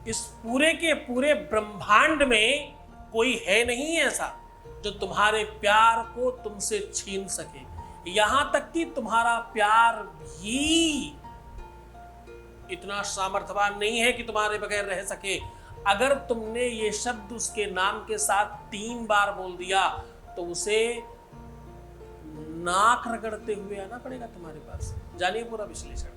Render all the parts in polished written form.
इस पूरे के पूरे ब्रह्मांड में कोई है नहीं ऐसा जो तुम्हारे प्यार को तुमसे छीन सके। यहां तक कि तुम्हारा प्यार भी इतना सामर्थ्यवान नहीं है कि तुम्हारे बगैर रह सके। अगर तुमने ये शब्द उसके नाम के साथ 3 बार बोल दिया तो उसे नाक रगड़ते हुए आना पड़ेगा तुम्हारे पास। जानिए पूरा विश्लेषण।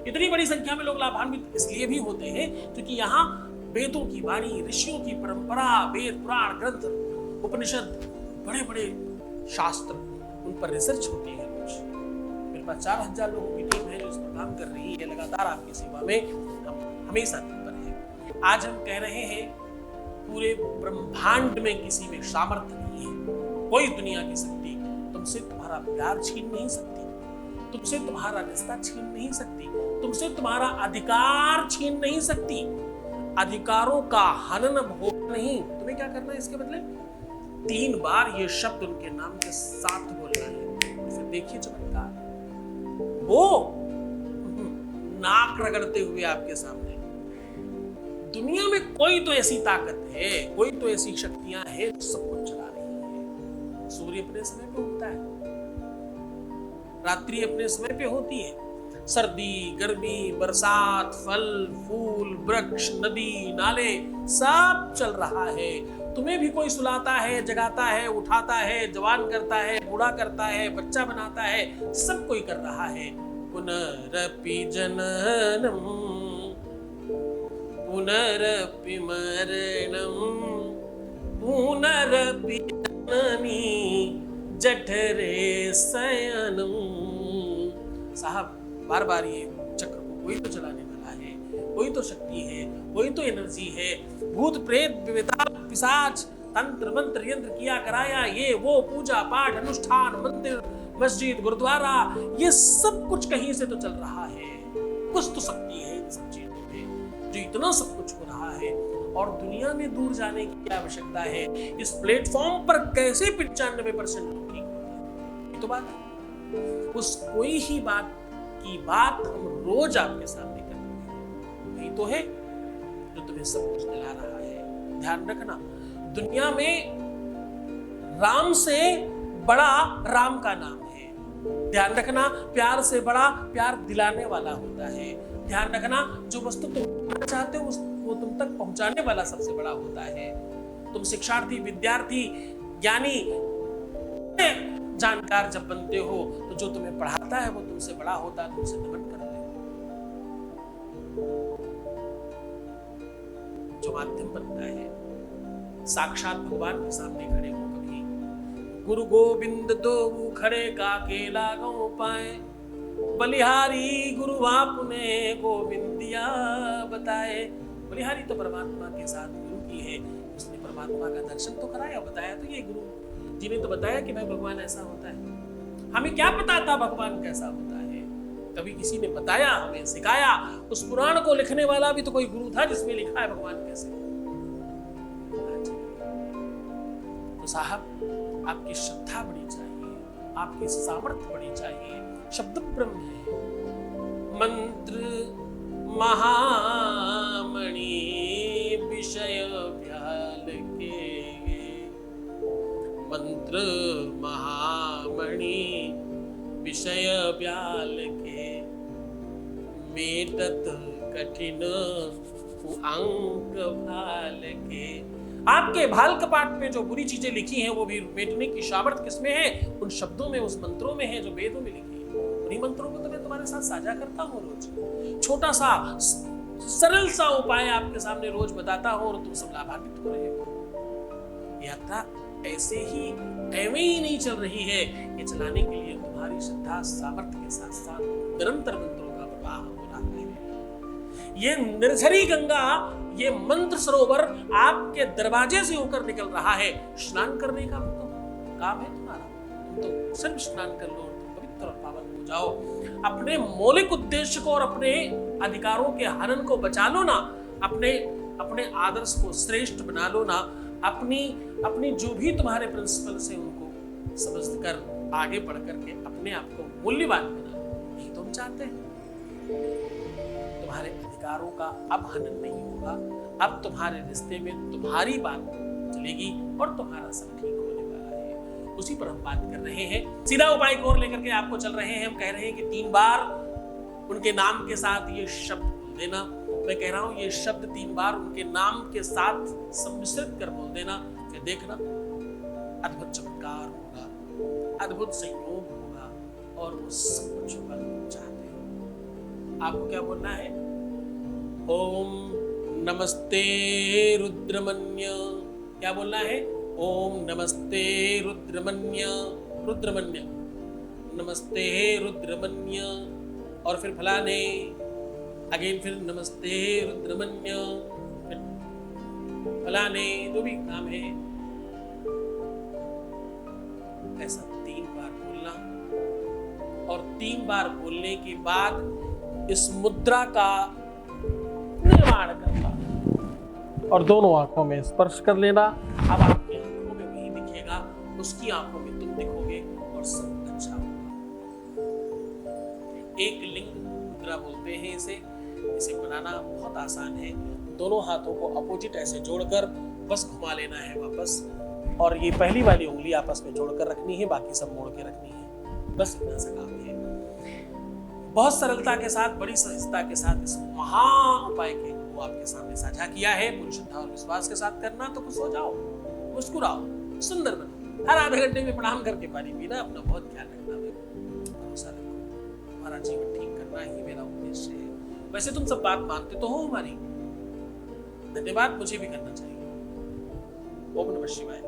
इतनी बड़ी संख्या में लोग लाभान्वित इसलिए भी होते हैं क्योंकि यहाँ वेदों की वाणी, ऋषियों की परंपरा, वेद पुराण ग्रंथ, उपनिषद, बड़े बड़े शास्त्र, उन पर रिसर्च होती है। कुछ मेरे पास 4000 लोगों की टीम है जो इस पर काम कर रही है, लगातार आपकी सेवा में हम हमेशा तत्पर हैं। आज हम कह रहे हैं पूरे ब्रह्मांड में किसी में सामर्थ्य नहीं है, कोई दुनिया की शक्ति तुमसे तुम्हारा प्यार छीन नहीं सकती, तुमसे तुम्हारा रिश्ता छीन नहीं सकती, तुमसे तुम्हारा अधिकार छीन नहीं सकती। अधिकारों का हनन भोग नहीं। तुम्हें क्या करना है इसके बदले? 3 बार ये शब्द उनके नाम के साथ बोलना है। फिर देखिए चमत्कार, वो नाक रगड़ते हुए आपके सामने। दुनिया में कोई तो ऐसी ताकत है, कोई तो ऐसी शक्तियां हैं जो सब कुछ चला रही है। सूर्य अपने समय पे उगता है, रात्रि अपने समय पे होती है, सर्दी, गर्मी, बरसात, फल फूल, वृक्ष, नदी, नाले, सब चल रहा है। तुम्हें भी कोई सुलाता है, जगाता है, उठाता है, जवान करता है, बूढ़ा करता है, बच्चा बनाता है, सब कोई कर रहा है। पुनरपि जननम पुनरपि मरणम पुनरपि जननी जठरे शयनम। साहब, बार बार ये चक्र को कोई तो चलाने वाला है, कोई तो शक्ति है, कोई तो एनर्जी है। भूत प्रेत विवेता पिशाच तंत्र मंत्र यंत्र किया कराया, ये वो पूजा पाठ अनुष्ठान, मंदिर मस्जिद गुरुद्वारा, ये सब कुछ कहीं से तो चल रहा है। कुछ तो शक्ति है इन सब चीजों में जो इतना सब कुछ हो रहा है। और दुनिया में दूर जाने की आवश्यकता है। इस प्लेटफॉर्म पर कैसे 95% लोग ठीक होते हैं, तो बात है। उस कोई ही बात की बात हम रोज आपके सामने करते हैं। यही तो है जो तुम्हें सब कुछ दिला रहा है। ध्यान रखना, दुनिया में राम से बड़ा राम का नाम है। ध्यान रखना, प्यार से बड़ा प्यार दिलाने वाला होता है। ध्यान रखना, जो वस्तु तुम चाहते हो वो तुम तक पहुंचाने वाला सबसे बड़ा होता है। तुम शिक्षार्थी, विद्यार्थी, ज्ञानी, जानकार जब बनते हो तो जो तुम्हें पढ़ाता है वो तुमसे बड़ा होता है, तुमसे नमन करते हो। जो माध्यम बनता है, साक्षात भगवान के सामने खड़े हो कभी गुरु गोविंद दो खड़े का केला गौ पाए, बलिहारी गुरु आपने गोविंदिया बताए। बलिहारी तो परमात्मा के साथ गुरु की है, उसने परमात्मा का दर्शन तो कराया, बताया तो ये गुरु जी ने तो बताया कि भाई भगवान ऐसा होता है। हमें क्या पता था भगवान कैसा होता है? कभी किसी ने बताया, हमें सिखाया। उस पुराण को लिखने वाला भी तो कोई गुरु था जिसमें लिखा है भगवान कैसे। तो साहब, आपकी श्रद्धा बढ़ी चाहिए, आपकी सामर्थ्य बढ़ी चाहिए। शब्द ब्रह्म है, मंत्र महामणि विषय व्याल के, मंत्र महामणि विषय व्याल के, मेटत कठिन अंक भाल के। आपके भाल कपाट पे जो बुरी चीजें लिखी हैं वो भी मेटने की सामर्थ्य किसमें है? उन शब्दों में, उस मंत्रों में है जो वेदों में लिखी है। उन्हीं मंत्रों को तो मैं तुम्हारे साथ साझा करता हूँ रोज। छोटा सा सरल सा उपाय आपके सामने रोज बताता हूँ और तुम सब लाभान्वित हो रहे हो। यात्रा ऐसे ही एवं ही नहीं चल रही है, ये चलाने के लिए तुम्हारी श्रद्धा सामर्थ्य के साथ साथ निरंतर मंत्रों का प्रवाह हो रहा है। ये निर्झरी गंगा, ये मंत्र सरोवर आपके दरवाजे से होकर निकल रहा है। स्नान करने का तो काम है तुम्हारा, तुम तो सिर्फ स्नान कर लो, तुम पवित्र और पावन हो जाओ। अपने मौलिक उद्देश्य को और अपने अधिकारों के हनन को बचा लो ना, अपने आदर्श को श्रेष्ठ बना लो ना, अपनी जो भी तुम्हारे प्रिंसिपल्स हैं उनको समझकर आगे बढ़ करके अपने आप को मूल्यवान बनाना, यही तो हम चाहते हैं। तुम्हारे अधिकारों का अब हनन नहीं होगा, अब तुम्हारे रिश्ते में तुम्हारी बात चलेगी और तुम्हारा सब ठीक होने वाला है। उसी पर हम बात कर रहे हैं। सीधा उपाय की ओर लेकर के आपको चल रहे हैं। हम कह रहे हैं कि 3 बार उनके नाम के साथ ये शब्द बोल देना। मैं कह रहा हूं ये शब्द 3 बार उनके नाम के साथ सम्मिश्रित कर बोल देना। फिर देखना अद्भुत चमत्कार होगा, अद्भुत संयोग होगा और वो सब कुछ होगा जो चाहते हो। आपको क्या बोलना है? ओम नमस्ते रुद्रमन्य। क्या बोलना है? ओम नमस्ते रुद्रमन्य, रुद्रमन्य, नमस्ते रुद्रमन्य। और फिर फलाने, अगेन फिर नमस्ते रुद्रमन्य, फिर फलाने, जो भी काम है ऐसा 3 बार बोलना। और 3 बार बोलने के बाद इस मुद्रा का निर्माण करना और दोनों आंखों में स्पर्श कर लेना। अब आपकी आंखों में वही दिखेगा, उसकी आंखों में तुम दिखोगे और सब अच्छा होगा। एक लिंग मुद्रा बोलते हैं इसे बनाना बहुत आसान है। दोनों हाथों को अपोजिट ऐसे जोड़कर बस घुमा लेना है वापस, और ये पहली वाली उंगली आपस में जोड़कर रखनी है, बाकी सब मोड़ के रखनी है। बस इतना सा काम है। बहुत सरलता के साथ, बड़ी सहजता के साथ इस महान उपाय के को आपके सामने साझा किया है। पूरी श्रद्धा और विश्वास के साथ करना। तो खुश हो जाओ, मुस्कुराओ, सुंदर बनो। हर आधे घंटे में प्रणाम करके पानी पीना। अपना बहुत ख्याल रखना, भरोसा रखो। हमारा जीवन ठीक करना ही मेरा उद्देश्य है। वैसे तुम सब बात मानते तो हो हमारी, धन्यवाद, मुझे भी करना चाहिए। ओम नमः शिवाय।